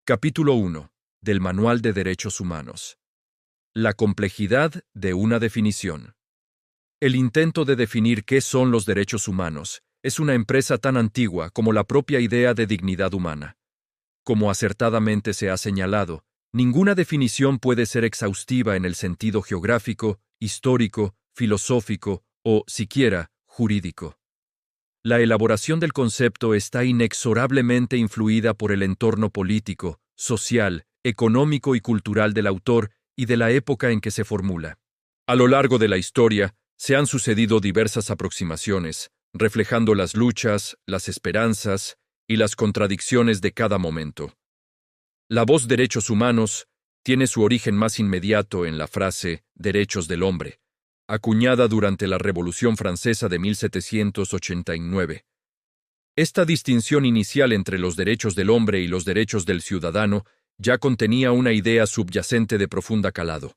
Capítulo 1. Del Manual de Derechos Humanos. La complejidad de una definición. El intento de definir qué son los derechos humanos es una empresa tan antigua como la propia idea de dignidad humana. Como acertadamente se ha señalado, ninguna definición puede ser exhaustiva en el sentido geográfico, histórico, filosófico o, siquiera, jurídico. La elaboración del concepto está inexorablemente influida por el entorno político, social, económico y cultural del autor y de la época en que se formula. A lo largo de la historia, se han sucedido diversas aproximaciones, reflejando las luchas, las esperanzas y las contradicciones de cada momento. La voz derechos humanos tiene su origen más inmediato en la frase derechos del hombre, acuñada durante la Revolución Francesa de 1789. Esta distinción inicial entre los derechos del hombre y los derechos del ciudadano ya contenía una idea subyacente de profunda calado.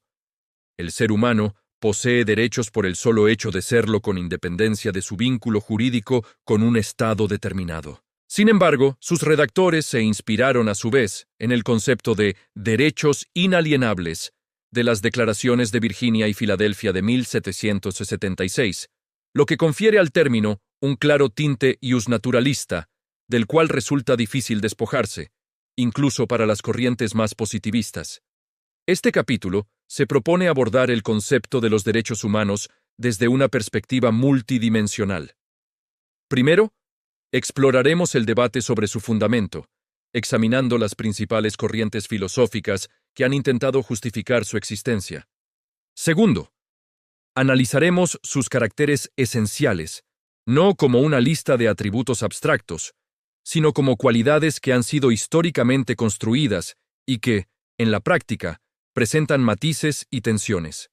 El ser humano posee derechos por el solo hecho de serlo con independencia de su vínculo jurídico con un Estado determinado. Sin embargo, sus redactores se inspiraron a su vez en el concepto de derechos inalienables de las Declaraciones de Virginia y Filadelfia de 1776, lo que confiere al término un claro tinte iusnaturalista, del cual resulta difícil despojarse, incluso para las corrientes más positivistas. Este capítulo se propone abordar el concepto de los derechos humanos desde una perspectiva multidimensional. Primero, exploraremos el debate sobre su fundamento, examinando las principales corrientes filosóficas que han intentado justificar su existencia. Segundo, analizaremos sus caracteres esenciales, no como una lista de atributos abstractos, sino como cualidades que han sido históricamente construidas y que, en la práctica, presentan matices y tensiones.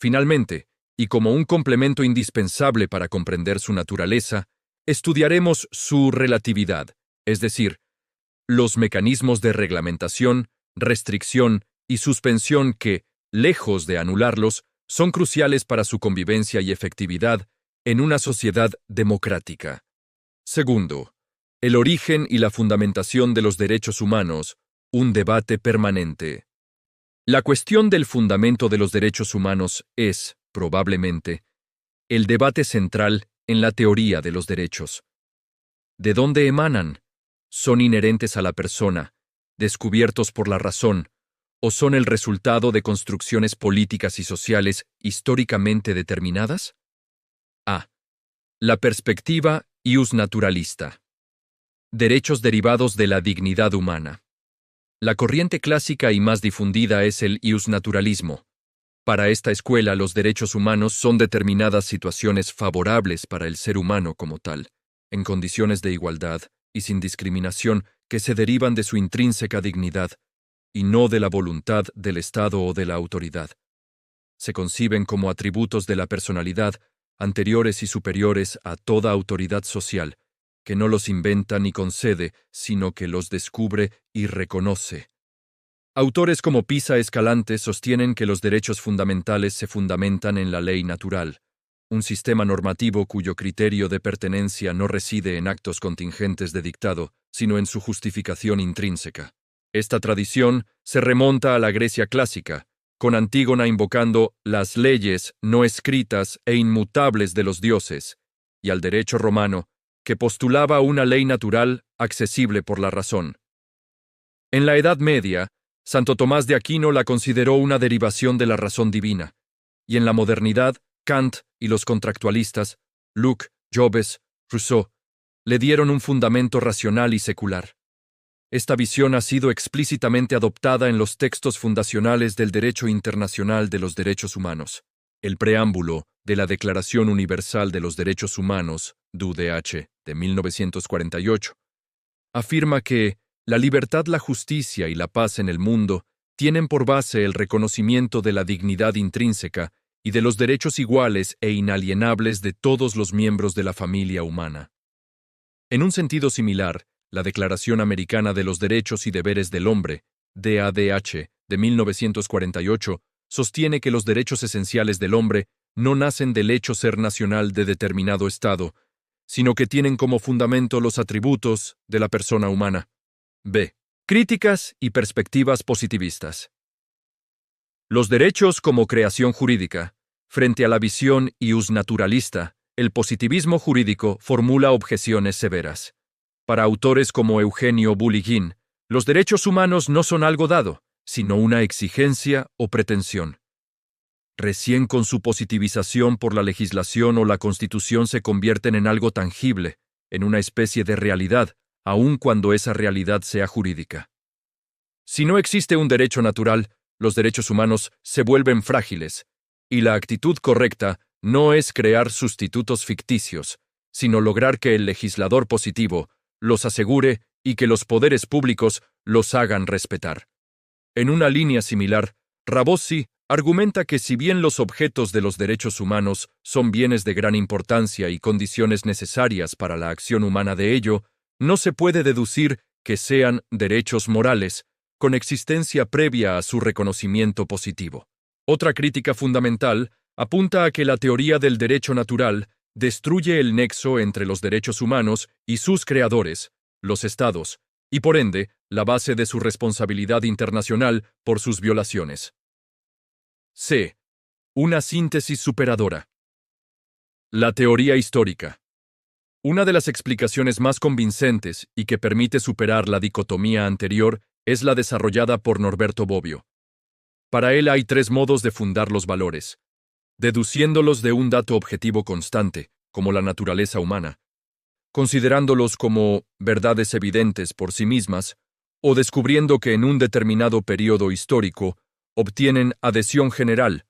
Finalmente, y como un complemento indispensable para comprender su naturaleza, estudiaremos su relatividad, es decir, los mecanismos de reglamentación, restricción y suspensión que, lejos de anularlos, son cruciales para su convivencia y efectividad en una sociedad democrática. Segundo, el origen y la fundamentación de los derechos humanos, un debate permanente. La cuestión del fundamento de los derechos humanos es, probablemente, el debate central en la teoría de los derechos. ¿De dónde emanan? ¿Son inherentes a la persona, descubiertos por la razón, o son el resultado de construcciones políticas y sociales históricamente determinadas? A. La perspectiva iusnaturalista. Derechos derivados de la dignidad humana. La corriente clásica y más difundida es el iusnaturalismo. Para esta escuela, los derechos humanos son determinadas situaciones favorables para el ser humano como tal, en condiciones de igualdad y sin discriminación que se derivan de su intrínseca dignidad, y no de la voluntad del Estado o de la autoridad. Se conciben como atributos de la personalidad, anteriores y superiores a toda autoridad social, que no los inventa ni concede, sino que los descubre y reconoce. Autores como Pisa Escalante sostienen que los derechos fundamentales se fundamentan en la ley natural, un sistema normativo cuyo criterio de pertenencia no reside en actos contingentes de dictado, sino en su justificación intrínseca. Esta tradición se remonta a la Grecia clásica, con Antígona invocando las leyes no escritas e inmutables de los dioses, y al derecho romano, que postulaba una ley natural accesible por la razón. En la Edad Media, Santo Tomás de Aquino la consideró una derivación de la razón divina, y en la modernidad, Kant y los contractualistas, Locke, Jobbes, Rousseau, le dieron un fundamento racional y secular. Esta visión ha sido explícitamente adoptada en los textos fundacionales del derecho internacional de los derechos humanos. El preámbulo de la Declaración Universal de los Derechos Humanos, DUDH, de 1948, afirma que la libertad, la justicia y la paz en el mundo tienen por base el reconocimiento de la dignidad intrínseca y de los derechos iguales e inalienables de todos los miembros de la familia humana. En un sentido similar, la Declaración Americana de los Derechos y Deberes del Hombre, DADH, de 1948, sostiene que los derechos esenciales del hombre no nacen del hecho ser nacional de determinado Estado, sino que tienen como fundamento los atributos de la persona humana. B. Críticas y perspectivas positivistas. Los derechos como creación jurídica. Frente a la visión ius naturalista, el positivismo jurídico formula objeciones severas. Para autores como Eugenio Bulligin, los derechos humanos no son algo dado, sino una exigencia o pretensión. Recién con su positivización por la legislación o la Constitución se convierten en algo tangible, en una especie de realidad, aun cuando esa realidad sea jurídica. Si no existe un derecho natural, los derechos humanos se vuelven frágiles, y la actitud correcta no es crear sustitutos ficticios, sino lograr que el legislador positivo los asegure y que los poderes públicos los hagan respetar. En una línea similar, Rabossi argumenta que si bien los objetos de los derechos humanos son bienes de gran importancia y condiciones necesarias para la acción humana de ello, no se puede deducir que sean derechos morales, con existencia previa a su reconocimiento positivo. Otra crítica fundamental apunta a que la teoría del derecho natural destruye el nexo entre los derechos humanos y sus creadores, los estados, y por ende, la base de su responsabilidad internacional por sus violaciones. C. Una síntesis superadora. La teoría histórica. Una de las explicaciones más convincentes y que permite superar la dicotomía anterior es la desarrollada por Norberto Bobbio. Para él hay tres modos de fundar los valores, deduciéndolos de un dato objetivo constante, como la naturaleza humana, considerándolos como verdades evidentes por sí mismas, o descubriendo que en un determinado período histórico obtienen adhesión general,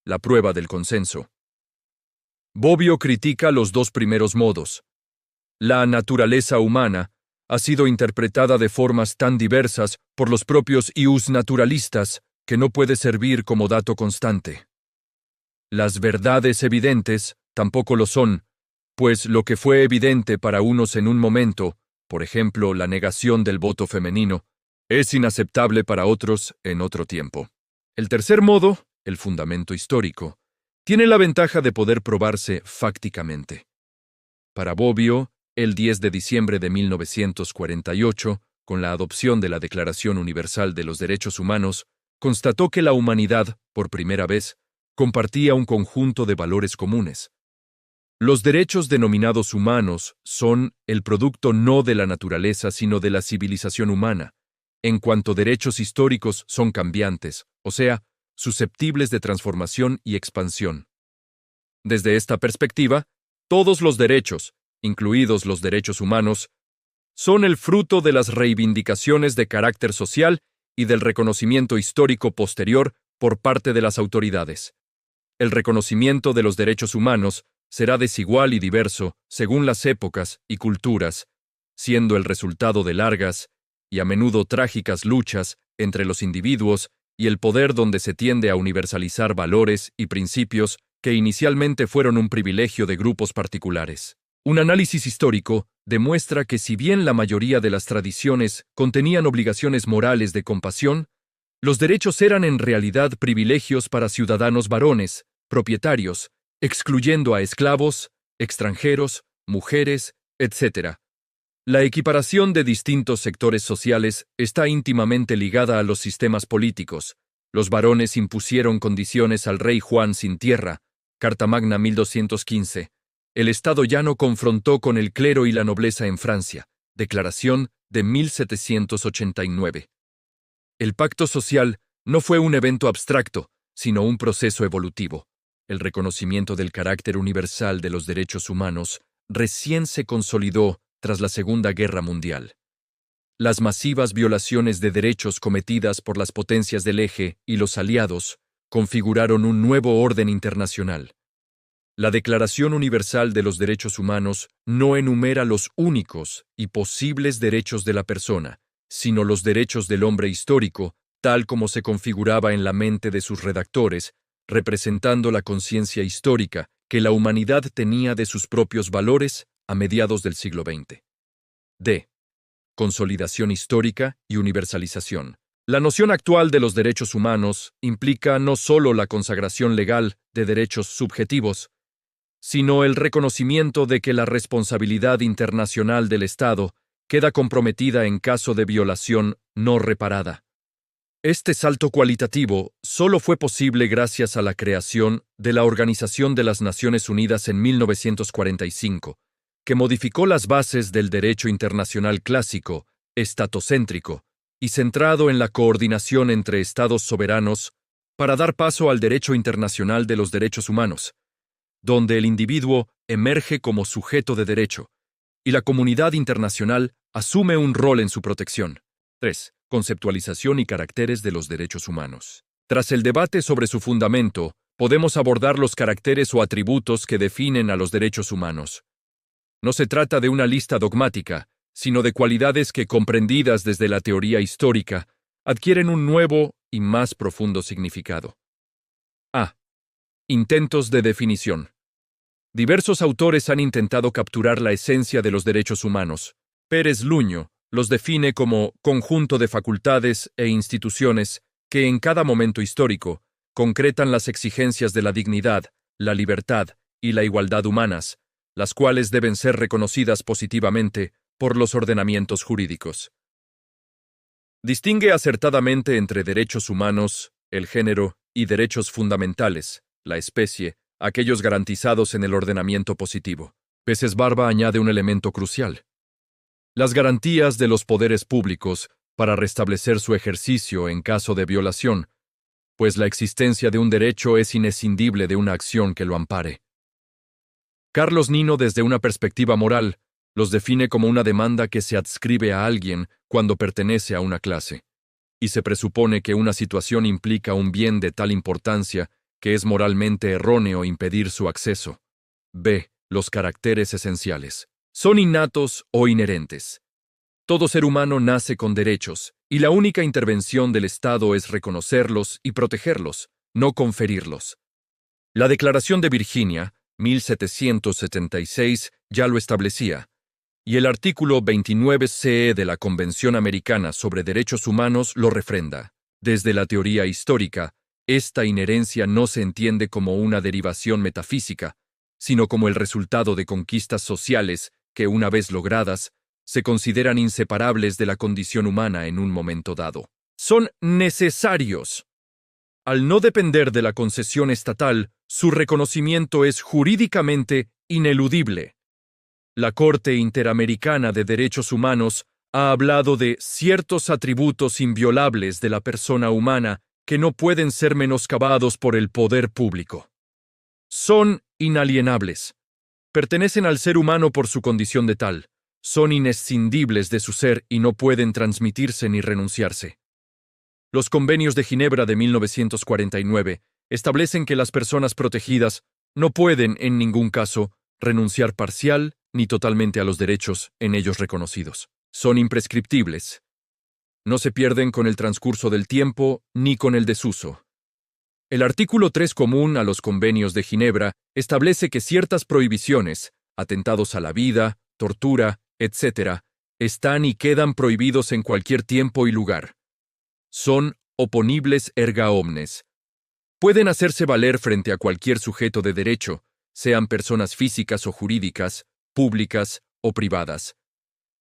la prueba del consenso. Bobbio critica los dos primeros modos. La naturaleza humana ha sido interpretada de formas tan diversas por los propios ius naturalistas que no puede servir como dato constante. Las verdades evidentes tampoco lo son, pues lo que fue evidente para unos en un momento, por ejemplo, la negación del voto femenino, es inaceptable para otros en otro tiempo. El tercer modo, el fundamento histórico, tiene la ventaja de poder probarse fácticamente. Para Bobbio, el 10 de diciembre de 1948, con la adopción de la Declaración Universal de los Derechos Humanos, constató que la humanidad, por primera vez, compartía un conjunto de valores comunes. Los derechos denominados humanos son el producto no de la naturaleza sino de la civilización humana, en cuanto derechos históricos son cambiantes, o sea, susceptibles de transformación y expansión. Desde esta perspectiva, todos los derechos, incluidos los derechos humanos, son el fruto de las reivindicaciones de carácter social y del reconocimiento histórico posterior por parte de las autoridades. El reconocimiento de los derechos humanos será desigual y diverso según las épocas y culturas, siendo el resultado de largas y a menudo trágicas luchas entre los individuos y el poder donde se tiende a universalizar valores y principios que inicialmente fueron un privilegio de grupos particulares. Un análisis histórico demuestra que si bien la mayoría de las tradiciones contenían obligaciones morales de compasión, los derechos eran en realidad privilegios para ciudadanos varones, propietarios, excluyendo a esclavos, extranjeros, mujeres, etc. La equiparación de distintos sectores sociales está íntimamente ligada a los sistemas políticos. Los varones impusieron condiciones al rey Juan sin tierra, Carta Magna 1215. El Estado llano confrontó con el clero y la nobleza en Francia, Declaración de 1789. El pacto social no fue un evento abstracto, sino un proceso evolutivo. El reconocimiento del carácter universal de los derechos humanos recién se consolidó tras la Segunda Guerra Mundial. Las masivas violaciones de derechos cometidas por las potencias del Eje y los aliados configuraron un nuevo orden internacional. La Declaración Universal de los Derechos Humanos no enumera los únicos y posibles derechos de la persona, sino los derechos del hombre histórico, tal como se configuraba en la mente de sus redactores, representando la conciencia histórica que la humanidad tenía de sus propios valores a mediados del siglo XX. D. Consolidación histórica y universalización. La noción actual de los derechos humanos implica no solo la consagración legal de derechos subjetivos, sino el reconocimiento de que la responsabilidad internacional del Estado queda comprometida en caso de violación no reparada. Este salto cualitativo solo fue posible gracias a la creación de la Organización de las Naciones Unidas en 1945, que modificó las bases del derecho internacional clásico, estatocéntrico, y centrado en la coordinación entre estados soberanos para dar paso al derecho internacional de los derechos humanos, donde el individuo emerge como sujeto de derecho, y la comunidad internacional asume un rol en su protección. 3. Conceptualización y caracteres de los derechos humanos. Tras el debate sobre su fundamento, podemos abordar los caracteres o atributos que definen a los derechos humanos. No se trata de una lista dogmática, sino de cualidades que, comprendidas desde la teoría histórica, adquieren un nuevo y más profundo significado. A. Intentos de definición. Diversos autores han intentado capturar la esencia de los derechos humanos. Pérez Luño los define como conjunto de facultades e instituciones que en cada momento histórico concretan las exigencias de la dignidad, la libertad y la igualdad humanas, las cuales deben ser reconocidas positivamente por los ordenamientos jurídicos. Distingue acertadamente entre derechos humanos, el género, y derechos fundamentales, la especie, aquellos garantizados en el ordenamiento positivo. Peces Barba añade un elemento crucial: las garantías de los poderes públicos para restablecer su ejercicio en caso de violación, pues la existencia de un derecho es inescindible de una acción que lo ampare. Carlos Nino, desde una perspectiva moral, los define como una demanda que se adscribe a alguien cuando pertenece a una clase, y se presupone que una situación implica un bien de tal importancia que es moralmente erróneo impedir su acceso. B. Los caracteres esenciales. Son innatos o inherentes. Todo ser humano nace con derechos, y la única intervención del Estado es reconocerlos y protegerlos, no conferirlos. La Declaración de Virginia, 1776, ya lo establecía, y el artículo 29 de la Convención Americana sobre Derechos Humanos lo refrenda. Desde la teoría histórica, esta inherencia no se entiende como una derivación metafísica, sino como el resultado de conquistas sociales que, una vez logradas, se consideran inseparables de la condición humana en un momento dado. Son necesarios. Al no depender de la concesión estatal, su reconocimiento es jurídicamente ineludible. La Corte Interamericana de Derechos Humanos ha hablado de ciertos atributos inviolables de la persona humana que no pueden ser menoscabados por el poder público. Son inalienables. Pertenecen al ser humano por su condición de tal. Son inescindibles de su ser y no pueden transmitirse ni renunciarse. Los Convenios de Ginebra de 1949 establecen que las personas protegidas no pueden, en ningún caso, renunciar parcial ni totalmente a los derechos en ellos reconocidos. Son imprescriptibles. No se pierden con el transcurso del tiempo ni con el desuso. El artículo 3 común a los Convenios de Ginebra establece que ciertas prohibiciones, atentados a la vida, tortura, etc., están y quedan prohibidos en cualquier tiempo y lugar. Son oponibles erga omnes. Pueden hacerse valer frente a cualquier sujeto de derecho, sean personas físicas o jurídicas, públicas o privadas.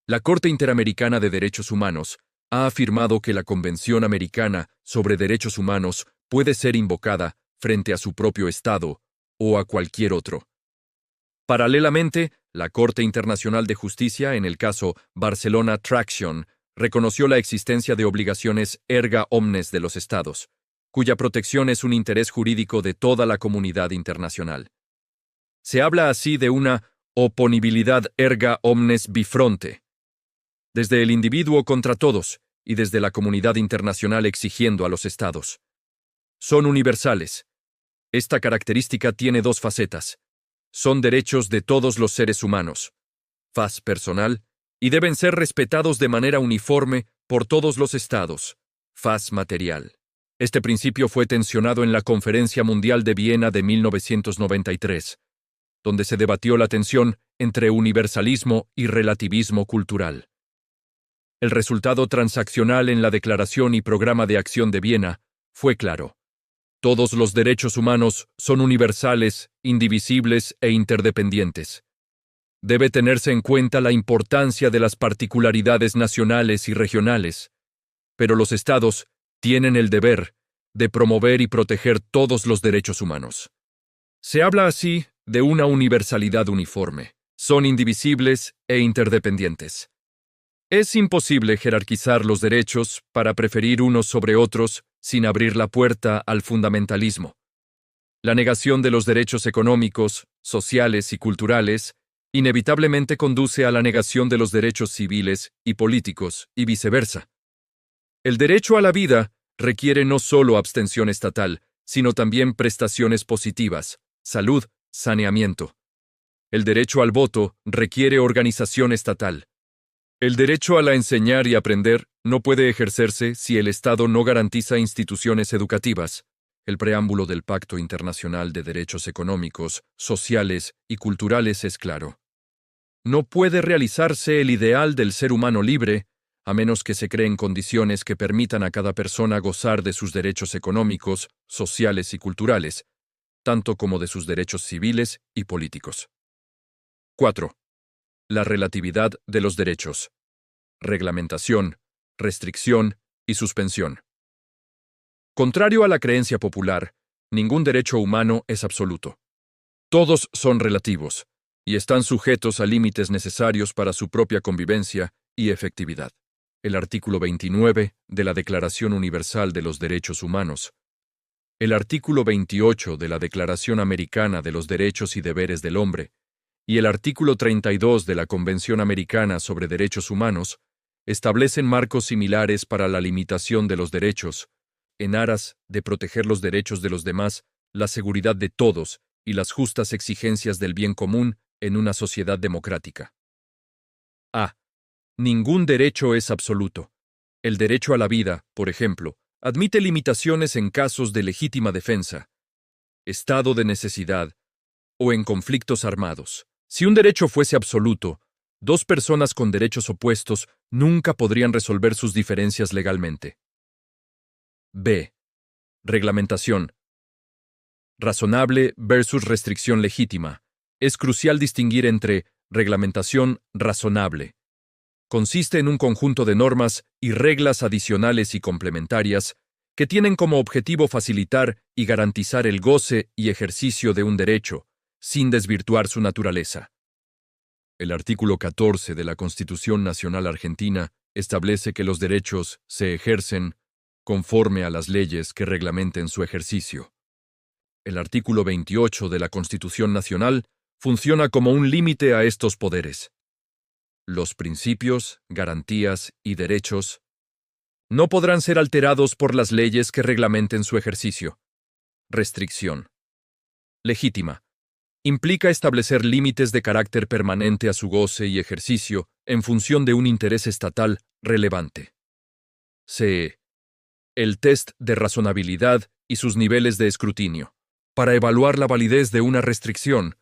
La Corte Interamericana de Derechos Humanos ha afirmado que la Convención Americana sobre Derechos Humanos puede ser invocada frente a su propio Estado o a cualquier otro. Paralelamente, la Corte Internacional de Justicia, en el caso Barcelona Traction, reconoció la existencia de obligaciones erga omnes de los Estados, cuya protección es un interés jurídico de toda la comunidad internacional. Se habla así de una oponibilidad erga omnes bifronte, desde el individuo contra todos y desde la comunidad internacional exigiendo a los Estados. Son universales. Esta característica tiene dos facetas. Son derechos de todos los seres humanos, faz personal, y deben ser respetados de manera uniforme por todos los Estados, faz material. Este principio fue tensionado en la Conferencia Mundial de Viena de 1993, donde se debatió la tensión entre universalismo y relativismo cultural. El resultado transaccional en la Declaración y Programa de Acción de Viena fue claro. Todos los derechos humanos son universales, indivisibles e interdependientes. Debe tenerse en cuenta la importancia de las particularidades nacionales y regionales, pero los Estados tienen el deber de promover y proteger todos los derechos humanos. Se habla así de una universalidad uniforme. Son indivisibles e interdependientes. Es imposible jerarquizar los derechos para preferir unos sobre otros sin abrir la puerta al fundamentalismo. La negación de los derechos económicos, sociales y culturales inevitablemente conduce a la negación de los derechos civiles y políticos, y viceversa. El derecho a la vida requiere no solo abstención estatal, sino también prestaciones positivas, salud, saneamiento. El derecho al voto requiere organización estatal. El derecho a la enseñar y aprender no puede ejercerse si el Estado no garantiza instituciones educativas. El preámbulo del Pacto Internacional de Derechos Económicos, Sociales y Culturales es claro. No puede realizarse el ideal del ser humano libre, a menos que se creen condiciones que permitan a cada persona gozar de sus derechos económicos, sociales y culturales, tanto como de sus derechos civiles y políticos. 4. La relatividad de los derechos. Reglamentación, restricción y suspensión. Contrario a la creencia popular, ningún derecho humano es absoluto. Todos son relativos, y están sujetos a límites necesarios para su propia convivencia y efectividad. El artículo 29 de la Declaración Universal de los Derechos Humanos, el artículo 28 de la Declaración Americana de los Derechos y Deberes del Hombre y el artículo 32 de la Convención Americana sobre Derechos Humanos establecen marcos similares para la limitación de los derechos, en aras de proteger los derechos de los demás, la seguridad de todos y las justas exigencias del bien común en una sociedad democrática. A. Ningún derecho es absoluto. El derecho a la vida, por ejemplo, admite limitaciones en casos de legítima defensa, estado de necesidad o en conflictos armados. Si un derecho fuese absoluto, dos personas con derechos opuestos nunca podrían resolver sus diferencias legalmente. B. Reglamentación. Razonable versus restricción legítima. Es crucial distinguir entre reglamentación razonable. Consiste en un conjunto de normas y reglas adicionales y complementarias que tienen como objetivo facilitar y garantizar el goce y ejercicio de un derecho, sin desvirtuar su naturaleza. El artículo 14 de la Constitución Nacional Argentina establece que los derechos se ejercen conforme a las leyes que reglamenten su ejercicio. El artículo 28 de la Constitución Nacional funciona como un límite a estos poderes. Los principios, garantías y derechos no podrán ser alterados por las leyes que reglamenten su ejercicio. Restricción. Legítima. Implica establecer límites de carácter permanente a su goce y ejercicio en función de un interés estatal relevante. C. El test de razonabilidad y sus niveles de escrutinio. Para evaluar la validez de una restricción,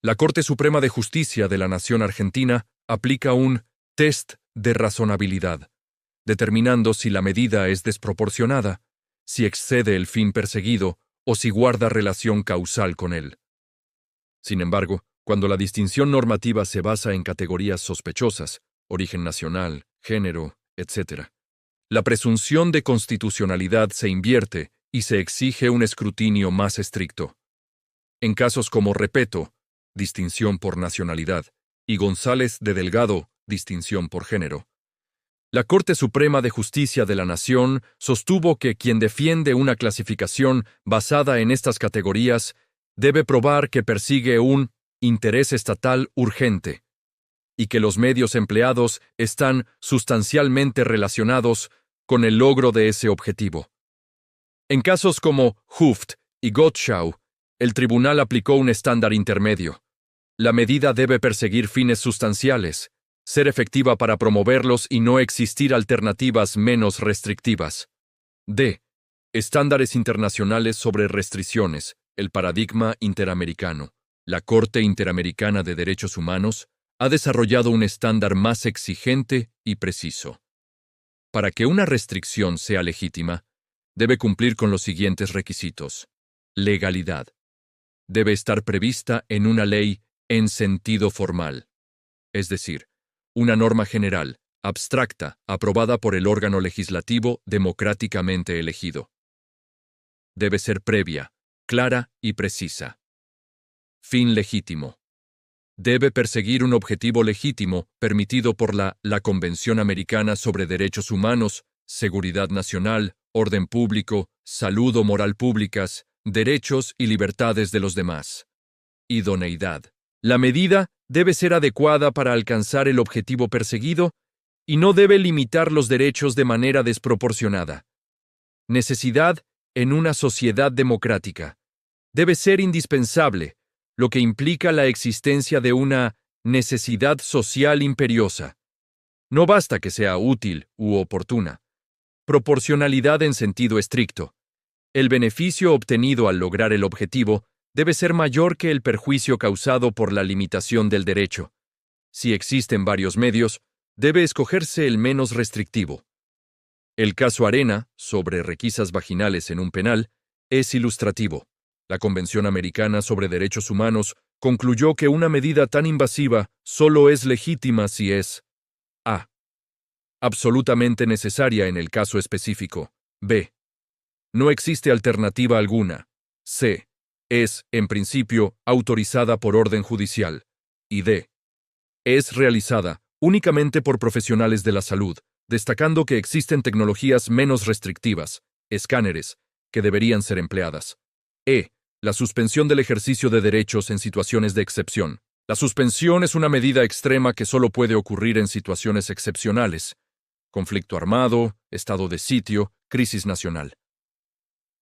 la Corte Suprema de Justicia de la Nación Argentina aplica un test de razonabilidad, determinando si la medida es desproporcionada, si excede el fin perseguido o si guarda relación causal con él. Sin embargo, cuando la distinción normativa se basa en categorías sospechosas, origen nacional, género, etc., la presunción de constitucionalidad se invierte y se exige un escrutinio más estricto. En casos como Repetto, distinción por nacionalidad, y González de Delgado, distinción por género, la Corte Suprema de Justicia de la Nación sostuvo que quien defiende una clasificación basada en estas categorías debe probar que persigue un interés estatal urgente y que los medios empleados están sustancialmente relacionados con el logro de ese objetivo. En casos como Hooft y Gottschall, el tribunal aplicó un estándar intermedio. La medida debe perseguir fines sustanciales, ser efectiva para promoverlos y no existir alternativas menos restrictivas. D. Estándares internacionales sobre restricciones, el paradigma interamericano. La Corte Interamericana de Derechos Humanos ha desarrollado un estándar más exigente y preciso. Para que una restricción sea legítima, debe cumplir con los siguientes requisitos. Legalidad. Debe estar prevista en una ley en sentido formal. es decir, una norma general, abstracta, aprobada por el órgano legislativo democráticamente elegido. Debe ser previa, clara y precisa. Fin legítimo. Debe perseguir un objetivo legítimo permitido por la Convención Americana sobre Derechos Humanos, Seguridad Nacional, Orden Público, Salud o Moral Públicas, Derechos y Libertades de los demás. Idoneidad. La medida debe ser adecuada para alcanzar el objetivo perseguido y no debe limitar los derechos de manera desproporcionada. Necesidad en una sociedad democrática. Debe ser indispensable, lo que implica la existencia de una necesidad social imperiosa. No basta que sea útil u oportuna. Proporcionalidad en sentido estricto. El beneficio obtenido al lograr el objetivo debe ser mayor que el perjuicio causado por la limitación del derecho. Si existen varios medios, debe escogerse el menos restrictivo. El caso Arena, sobre requisas vaginales en un penal, es ilustrativo. La Convención Americana sobre Derechos Humanos concluyó que una medida tan invasiva solo es legítima si es a. Absolutamente necesaria en el caso específico. b. No existe alternativa alguna. c. Es, en principio, autorizada por orden judicial. Y d. Es realizada únicamente por profesionales de la salud, destacando que existen tecnologías menos restrictivas, escáneres, que deberían ser empleadas. E. La suspensión del ejercicio de derechos en situaciones de excepción. La suspensión es una medida extrema que solo puede ocurrir en situaciones excepcionales. Conflicto armado, estado de sitio, crisis nacional.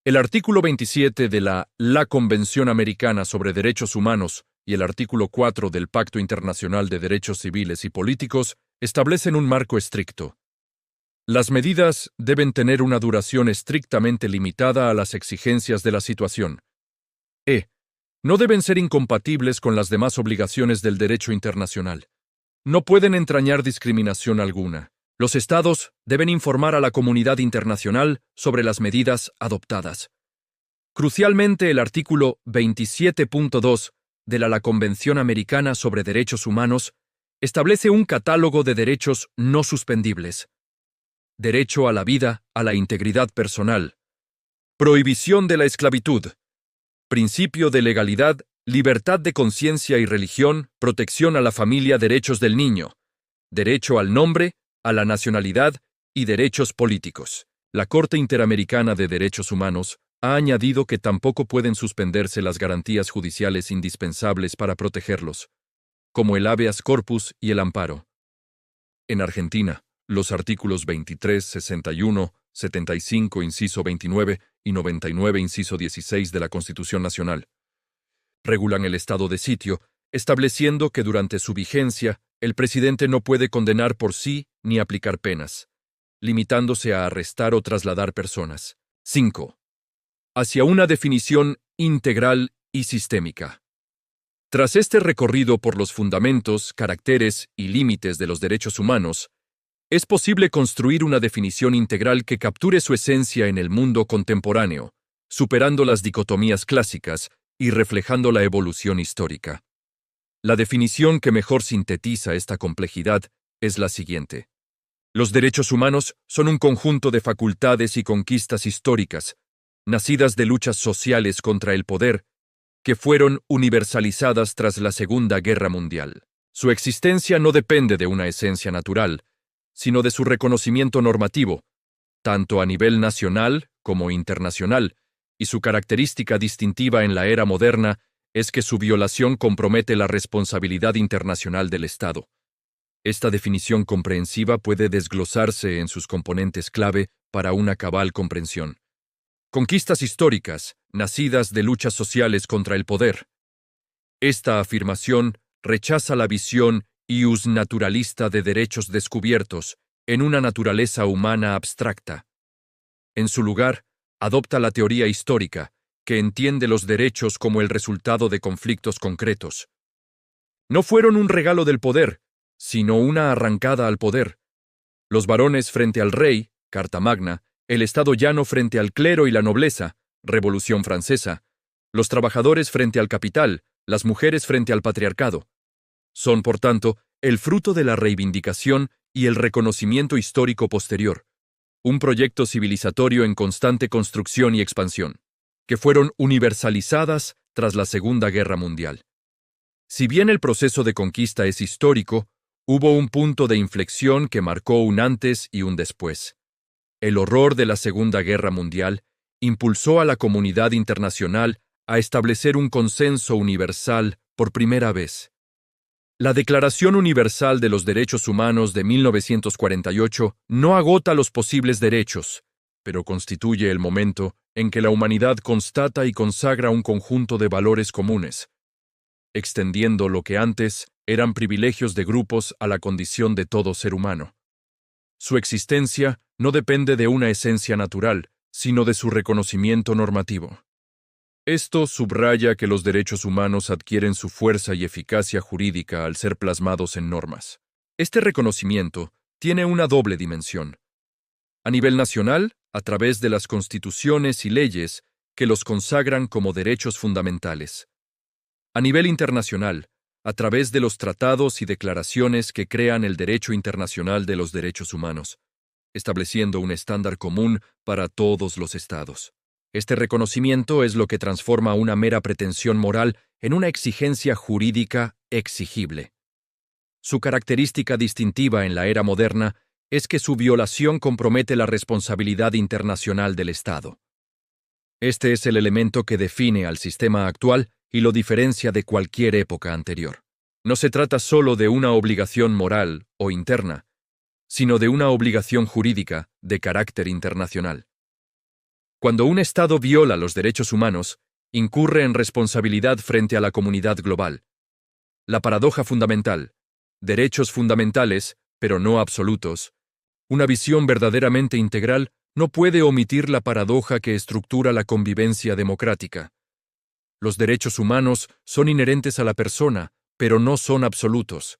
El artículo 27 de la Convención Americana sobre Derechos Humanos y el artículo 4 del Pacto Internacional de Derechos Civiles y Políticos establecen un marco estricto. Las medidas deben tener una duración estrictamente limitada a las exigencias de la situación. E. No deben ser incompatibles con las demás obligaciones del derecho internacional. No pueden entrañar discriminación alguna. Los Estados deben informar a la comunidad internacional sobre las medidas adoptadas. Crucialmente, el artículo 27.2 de la Convención Americana sobre Derechos Humanos establece un catálogo de derechos no suspendibles. Derecho a la vida, a la integridad personal. Prohibición de la esclavitud. Principio de legalidad, libertad de conciencia y religión, protección a la familia, derechos del niño. Derecho al nombre, a la nacionalidad y derechos políticos. La Corte Interamericana de Derechos Humanos ha añadido que tampoco pueden suspenderse las garantías judiciales indispensables para protegerlos, como el habeas corpus y el amparo. En Argentina, los artículos 23, 61, 75, inciso 29 y 99, inciso 16 de la Constitución Nacional regulan el estado de sitio, estableciendo que durante su vigencia el presidente no puede condenar por sí ni aplicar penas, limitándose a arrestar o trasladar personas. 5. Hacia una definición integral y sistémica. Tras este recorrido por los fundamentos, caracteres y límites de los derechos humanos, es posible construir una definición integral que capture su esencia en el mundo contemporáneo, superando las dicotomías clásicas y reflejando la evolución histórica. La definición que mejor sintetiza esta complejidad es la siguiente. Los derechos humanos son un conjunto de facultades y conquistas históricas, nacidas de luchas sociales contra el poder, que fueron universalizadas tras la Segunda Guerra Mundial. Su existencia no depende de una esencia natural, sino de su reconocimiento normativo, tanto a nivel nacional como internacional, y su característica distintiva en la era moderna es que su violación compromete la responsabilidad internacional del Estado. Esta definición comprensiva puede desglosarse en sus componentes clave para una cabal comprensión. Conquistas históricas, nacidas de luchas sociales contra el poder. Esta afirmación rechaza la visión iusnaturalista de derechos descubiertos en una naturaleza humana abstracta. En su lugar, adopta la teoría histórica, que entiende los derechos como el resultado de conflictos concretos. No fueron un regalo del poder, sino una arrancada al poder. Los varones frente al rey, Carta Magna, el Estado llano frente al clero y la nobleza, Revolución Francesa, los trabajadores frente al capital, las mujeres frente al patriarcado. Son, por tanto, el fruto de la reivindicación y el reconocimiento histórico posterior, un proyecto civilizatorio en constante construcción y expansión, que fueron universalizadas tras la Segunda Guerra Mundial. Si bien el proceso de conquista es histórico, hubo un punto de inflexión que marcó un antes y un después. El horror de la Segunda Guerra Mundial impulsó a la comunidad internacional a establecer un consenso universal por primera vez. La Declaración Universal de los Derechos Humanos de 1948 no agota los posibles derechos, pero constituye el momento en que la humanidad constata y consagra un conjunto de valores comunes, extendiendo lo que antes eran privilegios de grupos a la condición de todo ser humano. Su existencia no depende de una esencia natural, sino de su reconocimiento normativo. Esto subraya que los derechos humanos adquieren su fuerza y eficacia jurídica al ser plasmados en normas. Este reconocimiento tiene una doble dimensión. A nivel nacional, a través de las constituciones y leyes que los consagran como derechos fundamentales. A nivel internacional, a través de los tratados y declaraciones que crean el derecho internacional de los derechos humanos, estableciendo un estándar común para todos los estados. Este reconocimiento es lo que transforma una mera pretensión moral en una exigencia jurídica exigible. Su característica distintiva en la era moderna es que su violación compromete la responsabilidad internacional del Estado. Este es el elemento que define al sistema actual y lo diferencia de cualquier época anterior. No se trata solo de una obligación moral o interna, sino de una obligación jurídica de carácter internacional. Cuando un Estado viola los derechos humanos, incurre en responsabilidad frente a la comunidad global. La paradoja fundamental: derechos fundamentales, pero no absolutos. Una visión verdaderamente integral no puede omitir la paradoja que estructura la convivencia democrática. Los derechos humanos son inherentes a la persona, pero no son absolutos.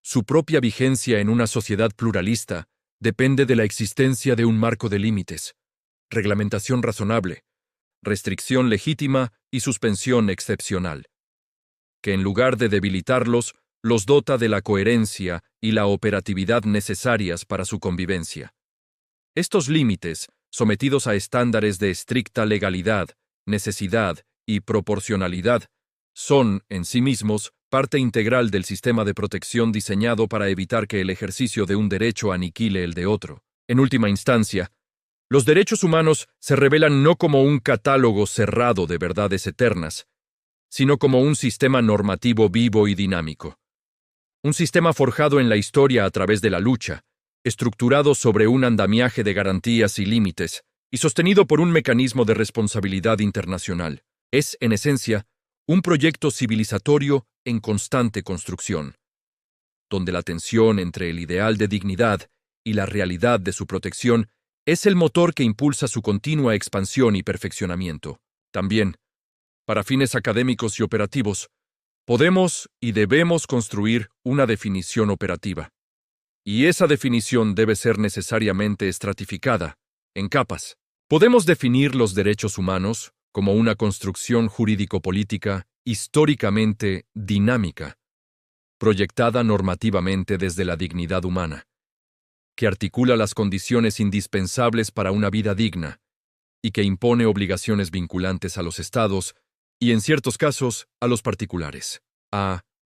Su propia vigencia en una sociedad pluralista depende de la existencia de un marco de límites, reglamentación razonable, restricción legítima y suspensión excepcional, que en lugar de debilitarlos, los dota de la coherencia y la operatividad necesarias para su convivencia. Estos límites, sometidos a estándares de estricta legalidad, necesidad y proporcionalidad, son, en sí mismos, parte integral del sistema de protección diseñado para evitar que el ejercicio de un derecho aniquile el de otro. En última instancia, los derechos humanos se revelan no como un catálogo cerrado de verdades eternas, sino como un sistema normativo vivo y dinámico. Un sistema forjado en la historia a través de la lucha, estructurado sobre un andamiaje de garantías y límites, y sostenido por un mecanismo de responsabilidad internacional. Es, en esencia, un proyecto civilizatorio en constante construcción, donde la tensión entre el ideal de dignidad y la realidad de su protección es el motor que impulsa su continua expansión y perfeccionamiento. También, para fines académicos y operativos, podemos y debemos construir una definición operativa. Y esa definición debe ser necesariamente estratificada, en capas. Podemos definir los derechos humanos como una construcción jurídico-política históricamente dinámica, proyectada normativamente desde la dignidad humana, que articula las condiciones indispensables para una vida digna y que impone obligaciones vinculantes a los estados y, en ciertos casos, a los particulares.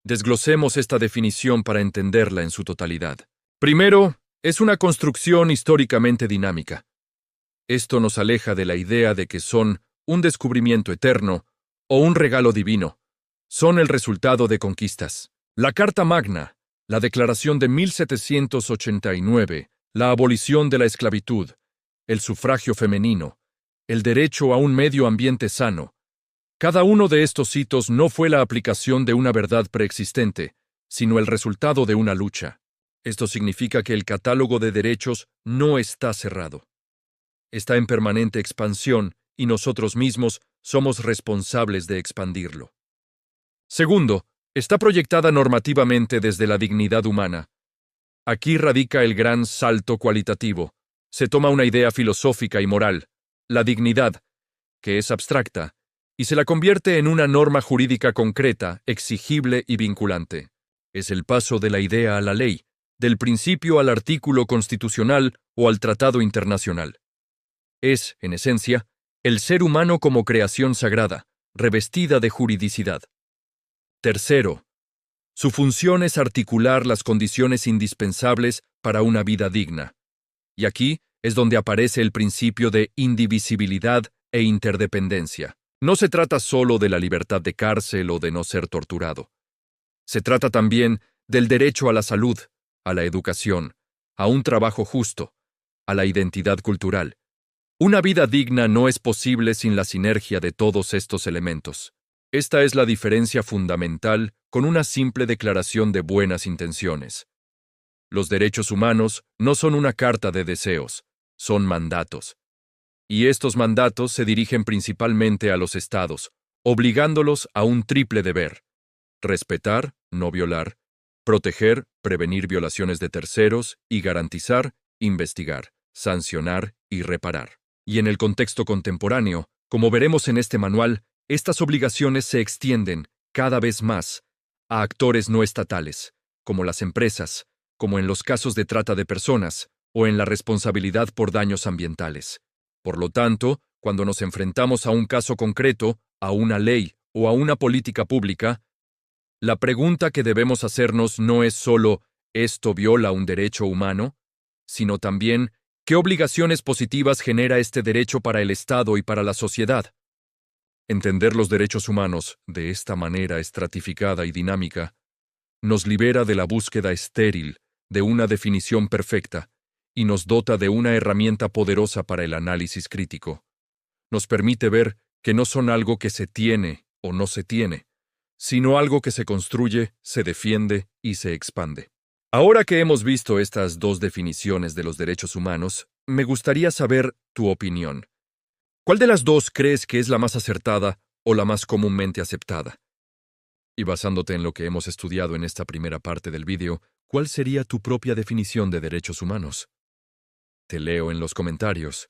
Desglosemos esta definición para entenderla en su totalidad. Primero, es una construcción históricamente dinámica. Esto nos aleja de la idea de que son un descubrimiento eterno o un regalo divino. Son el resultado de conquistas. La Carta Magna, la Declaración de 1789, la abolición de la esclavitud, el sufragio femenino, el derecho a un medio ambiente sano. Cada uno de estos hitos no fue la aplicación de una verdad preexistente, sino el resultado de una lucha. Esto significa que el catálogo de derechos no está cerrado. Está en permanente expansión y nosotros mismos somos responsables de expandirlo. Segundo, está proyectada normativamente desde la dignidad humana. Aquí radica el gran salto cualitativo. Se toma una idea filosófica y moral, la dignidad, que es abstracta, y se la convierte en una norma jurídica concreta, exigible y vinculante. Es el paso de la idea a la ley, del principio al artículo constitucional o al tratado internacional. Es, en esencia, el ser humano como creación sagrada, revestida de juridicidad. Tercero, su función es articular las condiciones indispensables para una vida digna. Y aquí es donde aparece el principio de indivisibilidad e interdependencia. No se trata solo de la libertad de cárcel o de no ser torturado. Se trata también del derecho a la salud, a la educación, a un trabajo justo, a la identidad cultural. Una vida digna no es posible sin la sinergia de todos estos elementos. Esta es la diferencia fundamental con una simple declaración de buenas intenciones. Los derechos humanos no son una carta de deseos, son mandatos. Y estos mandatos se dirigen principalmente a los estados, obligándolos a un triple deber: respetar, no violar; proteger, prevenir violaciones de terceros; y garantizar, investigar, sancionar y reparar. Y en el contexto contemporáneo, como veremos en este manual, estas obligaciones se extienden, cada vez más, a actores no estatales, como las empresas, como en los casos de trata de personas, o en la responsabilidad por daños ambientales. Por lo tanto, cuando nos enfrentamos a un caso concreto, a una ley o a una política pública, la pregunta que debemos hacernos no es solo ¿esto viola un derecho humano?, sino también ¿qué obligaciones positivas genera este derecho para el Estado y para la sociedad? Entender los derechos humanos de esta manera estratificada y dinámica nos libera de la búsqueda estéril de una definición perfecta y nos dota de una herramienta poderosa para el análisis crítico. Nos permite ver que no son algo que se tiene o no se tiene, sino algo que se construye, se defiende y se expande. Ahora que hemos visto estas dos definiciones de los derechos humanos, me gustaría saber tu opinión. ¿Cuál de las dos crees que es la más acertada o la más comúnmente aceptada? Y basándote en lo que hemos estudiado en esta primera parte del vídeo, ¿cuál sería tu propia definición de derechos humanos? Te leo en los comentarios.